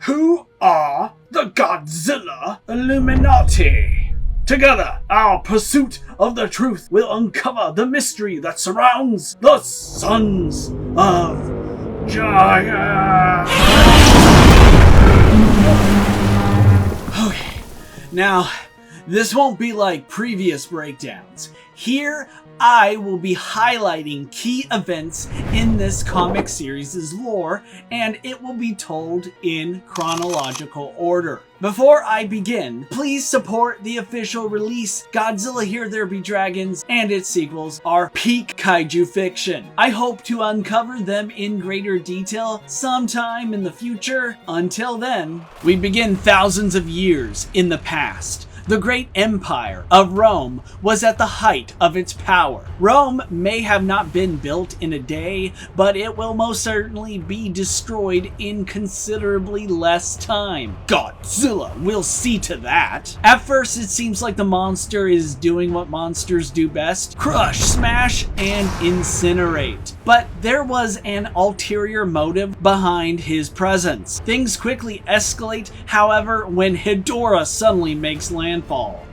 Who are the Godzilla Illuminati? Together, our pursuit of the truth will uncover the mystery that surrounds the Sons of Giants. Okay, now, this won't be like previous breakdowns. Here, I will be highlighting key events in this comic series' lore, and it will be told in chronological order. Before I begin, please support the official release. Godzilla Here There Be Dragons and its sequels are peak kaiju fiction. I hope to uncover them in greater detail sometime in the future. Until then, we begin thousands of years in the past. The great empire of Rome was at the height of its power. Rome may have not been built in a day, but it will most certainly be destroyed in considerably less time. Godzilla will see to that. At first, it seems like the monster is doing what monsters do best: crush, smash, and incinerate. But there was an ulterior motive behind his presence. Things quickly escalate, however, when Hedorah suddenly makes landfall.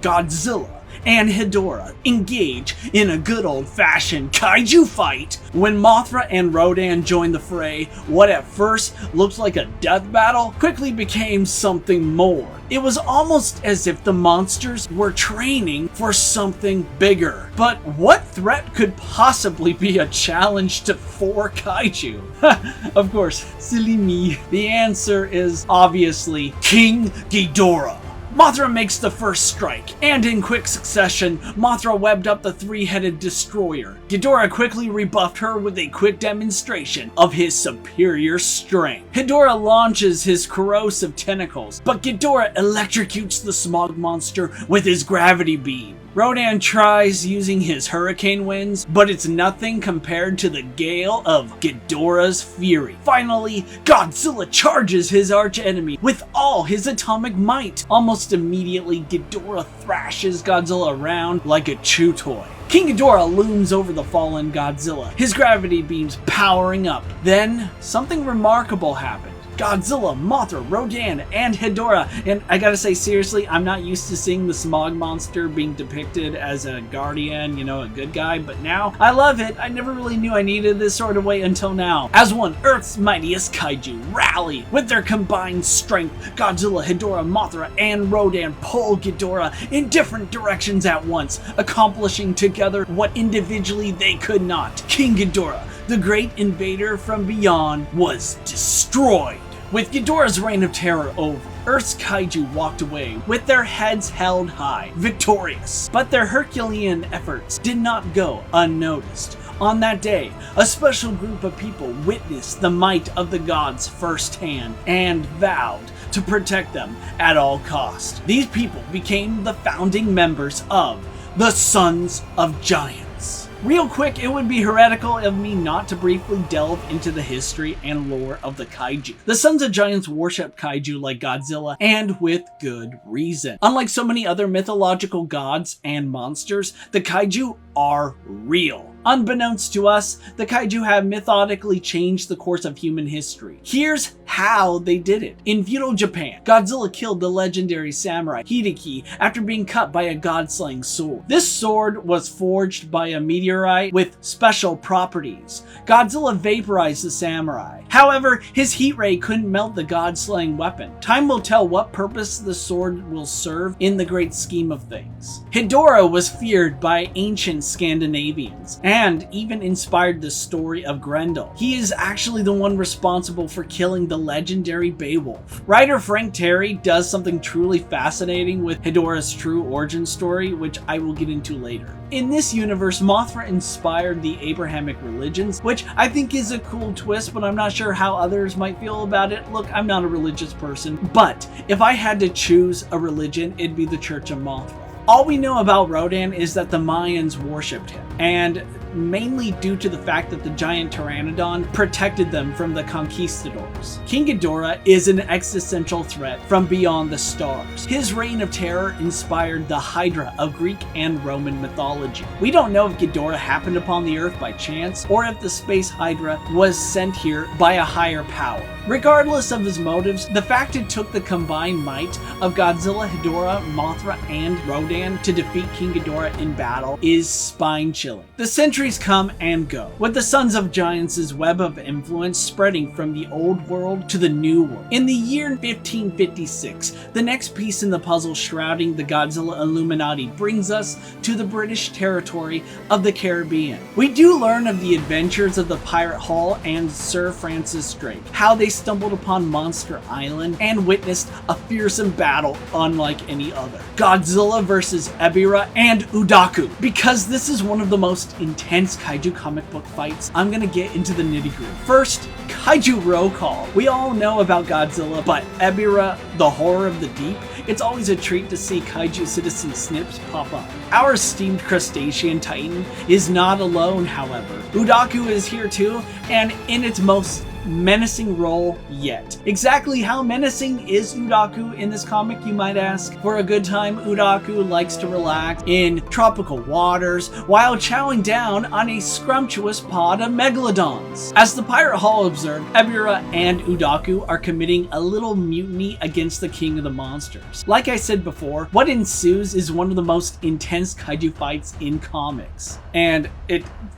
Godzilla and Hedorah engage in a good old-fashioned kaiju fight. When Mothra and Rodan join the fray, what at first looked like a death battle quickly became something more. It was almost as if the monsters were training for something bigger. But what threat could possibly be a challenge to 4 kaiju? Of course, silly me. The answer is obviously King Ghidorah. Mothra makes the first strike, and in quick succession, Mothra webbed up the 3-headed destroyer. Ghidorah quickly rebuffed her with a quick demonstration of his superior strength. Hedorah launches his corrosive tentacles, but Ghidorah electrocutes the smog monster with his gravity beam. Rodan tries using his hurricane winds, but it's nothing compared to the gale of Ghidorah's fury. Finally, Godzilla charges his archenemy with all his atomic might. Almost immediately, Ghidorah thrashes Godzilla around like a chew toy. King Ghidorah looms over the fallen Godzilla, his gravity beams powering up. Then, something remarkable happens. Godzilla, Mothra, Rodan, and Hedorah. And I gotta say, seriously, I'm not used to seeing the smog monster being depicted as a guardian, you know, a good guy, but now I love it. I never really knew I needed this sort of way until now. As one, Earth's mightiest kaiju rally. With their combined strength, Godzilla, Hedorah, Mothra, and Rodan pull Ghidorah in different directions at once, accomplishing together what individually they could not. King Ghidorah, the great invader from beyond, was destroyed. With Ghidorah's reign of terror over, Earth's kaiju walked away with their heads held high, victorious. But their Herculean efforts did not go unnoticed. On that day, a special group of people witnessed the might of the gods firsthand and vowed to protect them at all costs. These people became the founding members of the Sons of Giants. Real quick, it would be heretical of me not to briefly delve into the history and lore of the kaiju. The Sons of Giants worship kaiju like Godzilla, and with good reason. Unlike so many other mythological gods and monsters, the kaiju are real. Unbeknownst to us, the kaiju have methodically changed the course of human history. Here's how they did it. In feudal Japan, Godzilla killed the legendary samurai Hideki after being cut by a god-slaying sword. This sword was forged by a meteorite with special properties. Godzilla vaporized the samurai. However, his heat ray couldn't melt the god-slaying weapon. Time will tell what purpose the sword will serve in the great scheme of things. Hedorah was feared by ancient Scandinavians, and even inspired the story of Grendel. He is actually the one responsible for killing the legendary Beowulf. Writer Frank Terry does something truly fascinating with Hedorah's true origin story, which I will get into later. In this universe, Mothra inspired the Abrahamic religions, which I think is a cool twist, but I'm not sure how others might feel about it. Look, I'm not a religious person, but if I had to choose a religion, it'd be the Church of Mothra. All we know about Rodan is that the Mayans worshipped him, and mainly due to the fact that the giant pteranodon protected them from the conquistadors. King Ghidorah is an existential threat from beyond the stars. His reign of terror inspired the Hydra of Greek and Roman mythology. We don't know if Ghidorah happened upon the Earth by chance, or if the space Hydra was sent here by a higher power. Regardless of his motives, the fact it took the combined might of Godzilla, Hedorah, Mothra, and Rodan to defeat King Ghidorah in battle is spine-chilling. The centuries come and go, with the Sons of Giants' web of influence spreading from the old world to the new world. In the year 1556, the next piece in the puzzle shrouding the Godzilla Illuminati brings us to the British territory of the Caribbean. We do learn of the adventures of the pirate Hull and Sir Francis Drake, how they stumbled upon Monster Island and witnessed a fearsome battle unlike any other. Godzilla versus Ebirah and Oodaku. Because this is one of the most intense kaiju comic book fights, I'm gonna get into the nitty-gritty. First, Kaiju roll call. We all know about Godzilla, but Ebirah, the horror of the deep, it's always a treat to see Kaiju citizen Snips pop up. Our esteemed crustacean titan is not alone, however. Oodaku is here too, and in its most menacing role yet. Exactly how menacing is Oodaku in this comic, you might ask? For a good time, Oodaku likes to relax in tropical waters while chowing down on a scrumptious pod of megalodons. As the pirate Hull observed, Ebirah and Oodaku are committing a little mutiny against the king of the monsters. Like I said before, what ensues is one of the most intense kaiju fights in comics. And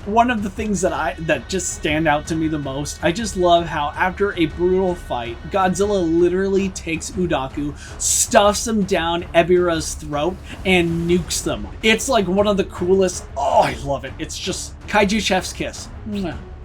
one of the things that just stand out to me the most, I just love how after a brutal fight, Godzilla literally takes Oodaku, stuffs him down Ebirah's throat, and nukes them. It's like one of the coolest. Oh, I love it. It's just kaiju chef's kiss.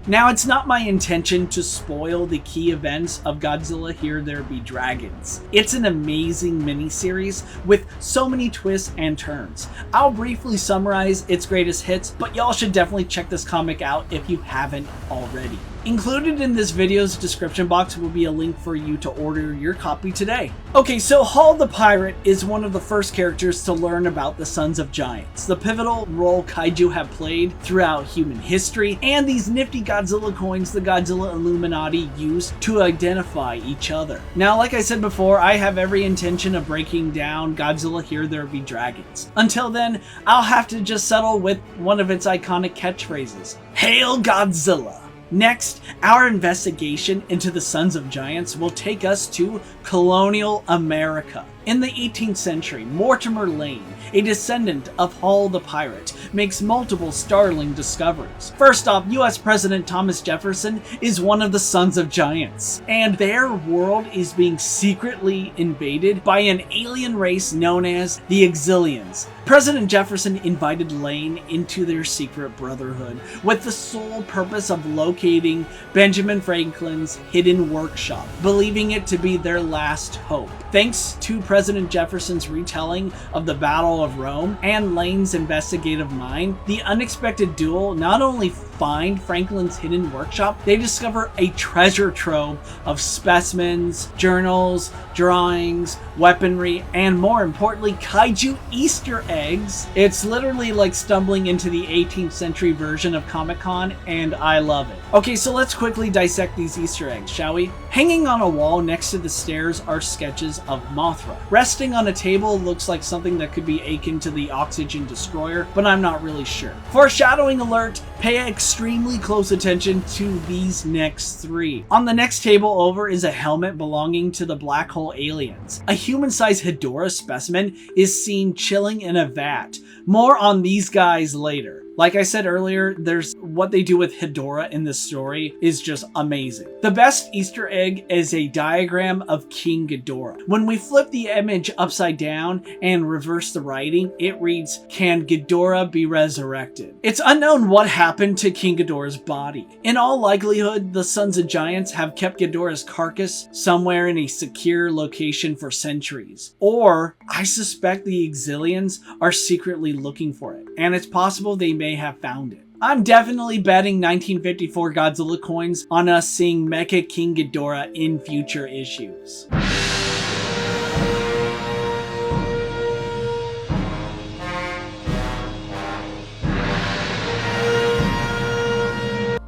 Now, it's not my intention to spoil the key events of Godzilla Here There Be Dragons. It's an amazing miniseries with so many twists and turns. I'll briefly summarize its greatest hits, but y'all should definitely check this comic out if you haven't already. Included in this video's description box will be a link for you to order your copy today. Okay, so Hull the Pirate is one of the first characters to learn about the Sons of Giants, the pivotal role kaiju have played throughout human history, and these nifty Godzilla coins the Godzilla Illuminati use to identify each other. Now, like I said before, I have every intention of breaking down Godzilla Here There Be Dragons. Until then, I'll have to just settle with one of its iconic catchphrases, "Hail Godzilla!" Next, our investigation into the Sons of Giants will take us to colonial America. In the 18th century, Mortimer Lane, a descendant of Hull the Pirate, makes multiple startling discoveries. First off, US President Thomas Jefferson is one of the Sons of Giants, and their world is being secretly invaded by an alien race known as the Exilians. President Jefferson invited Lane into their secret brotherhood with the sole purpose of locating Benjamin Franklin's hidden workshop, believing it to be their last hope. Thanks to President Jefferson's retelling of the Battle of Rome and Lane's investigative mind, the unexpected duo not only find Franklin's hidden workshop, they discover a treasure trove of specimens, journals, drawings, weaponry, and more importantly, kaiju Easter eggs. It's literally like stumbling into the 18th century version of Comic-Con, and I love it. Okay, so let's quickly dissect these Easter eggs, shall we? Hanging on a wall next to the stairs are sketches of Mothra. Resting on a table looks like something that could be akin to the Oxygen Destroyer, but I'm not really sure. Foreshadowing alert, pay extremely close attention to these next three. On the next table over is a helmet belonging to the black hole aliens. A human-sized Hedorah specimen is seen chilling in a vat. More on these guys later. Like I said earlier, what they do with Hedorah in this story is just amazing. The best Easter egg is a diagram of King Ghidorah. When we flip the image upside down and reverse the writing, it reads, "Can Ghidorah be resurrected?" It's unknown what happened to King Ghidorah's body. In all likelihood, the Sons of Giants have kept Ghidorah's carcass somewhere in a secure location for centuries. Or, I suspect the Exilians are secretly looking for it, and it's possible they may have found it. I'm definitely betting 1954 Godzilla coins on us seeing Mecha King Ghidorah in future issues.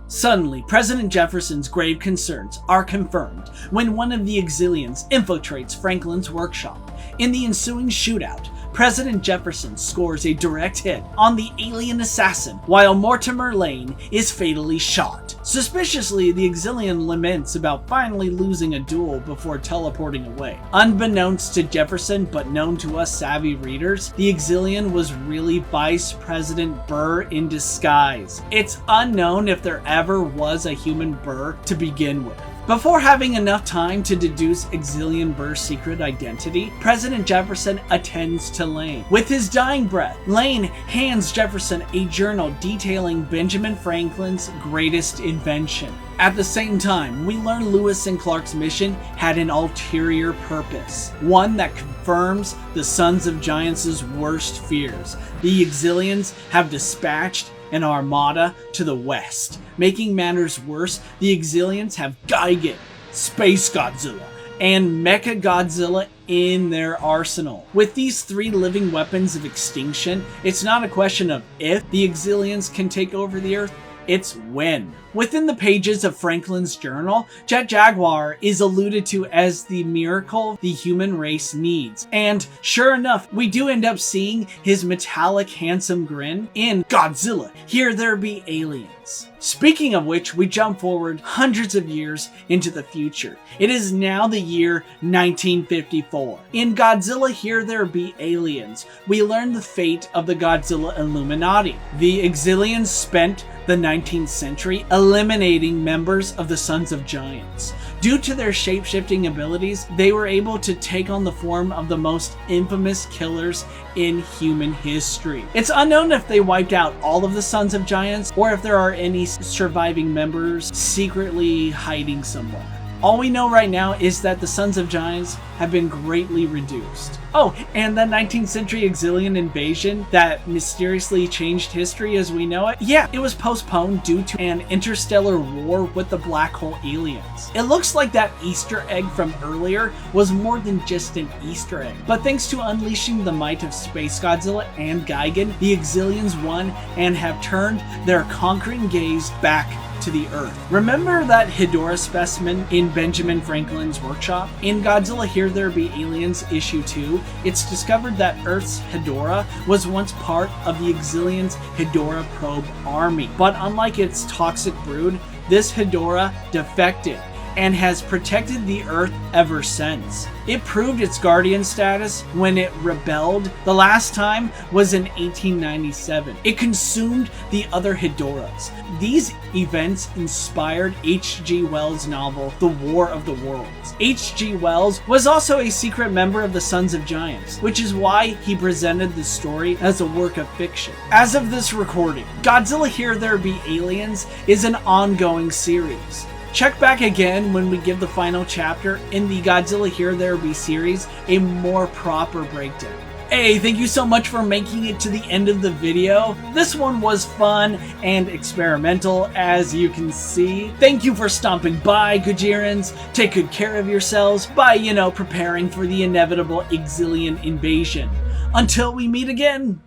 Suddenly, President Jefferson's grave concerns are confirmed when one of the Exilians infiltrates Franklin's workshop. In the ensuing shootout, President Jefferson scores a direct hit on the alien assassin, while Mortimer Lane is fatally shot. Suspiciously, the Exilian laments about finally losing a duel before teleporting away. Unbeknownst to Jefferson, but known to us savvy readers, the Exilian was really Vice President Burr in disguise. It's unknown if there ever was a human Burr to begin with. Before having enough time to deduce Exilian Burr's secret identity, President Jefferson attends to Lane. With his dying breath, Lane hands Jefferson a journal detailing Benjamin Franklin's greatest invention. At the same time, we learn Lewis and Clark's mission had an ulterior purpose, one that confirms the Sons of Giants' worst fears. The Exilians have dispatched an armada to the west. Making matters worse, the Exilians have Gigan, Space Godzilla, and Mecha Godzilla in their arsenal. With these three living weapons of extinction, it's not a question of if the Exilians can take over the Earth, it's when. Within the pages of Franklin's journal, Jet Jaguar is alluded to as the miracle the human race needs. And sure enough, we do end up seeing his metallic handsome grin in Godzilla, Here There Be Aliens. Speaking of which, we jump forward hundreds of years into the future. It is now the year 1954. In Godzilla, Here There Be Aliens, we learn the fate of the Godzilla Illuminati. The Exilians spent the 19th century eliminating members of the Sons of Giants. Due to their shape-shifting abilities, they were able to take on the form of the most infamous killers in human history. It's unknown if they wiped out all of the Sons of Giants or if there are any surviving members secretly hiding somewhere. All we know right now is that the Sons of Giants have been greatly reduced. Oh, and the 19th century Exilian invasion that mysteriously changed history as we know it, yeah, it was postponed due to an interstellar war with the black hole aliens. It looks like that Easter egg from earlier was more than just an Easter egg. But thanks to unleashing the might of Space Godzilla and Gigan, the Exilians won and have turned their conquering gaze back to the Earth. Remember that Hedorah specimen in Benjamin Franklin's workshop? In Godzilla Here There Be Aliens issue 2, it's discovered that Earth's Hedorah was once part of the Exilians' Hedorah probe army. But unlike its toxic brood, this Hedorah defected and has protected the Earth ever since. It proved its guardian status when it rebelled. The last time was in 1897. It consumed the other Hedorahs. These events inspired H.G. Wells' novel, The War of the Worlds. H.G. Wells was also a secret member of the Sons of Giants, which is why he presented the story as a work of fiction. As of this recording, Godzilla Here There Be Aliens is an ongoing series. Check back again when we give the final chapter in the Godzilla Here There Be series a more proper breakdown. Hey, thank you so much for making it to the end of the video. This one was fun and experimental, as you can see. Thank you for stopping by, Gojirans. Take good care of yourselves by, preparing for the inevitable Exilian invasion. Until we meet again.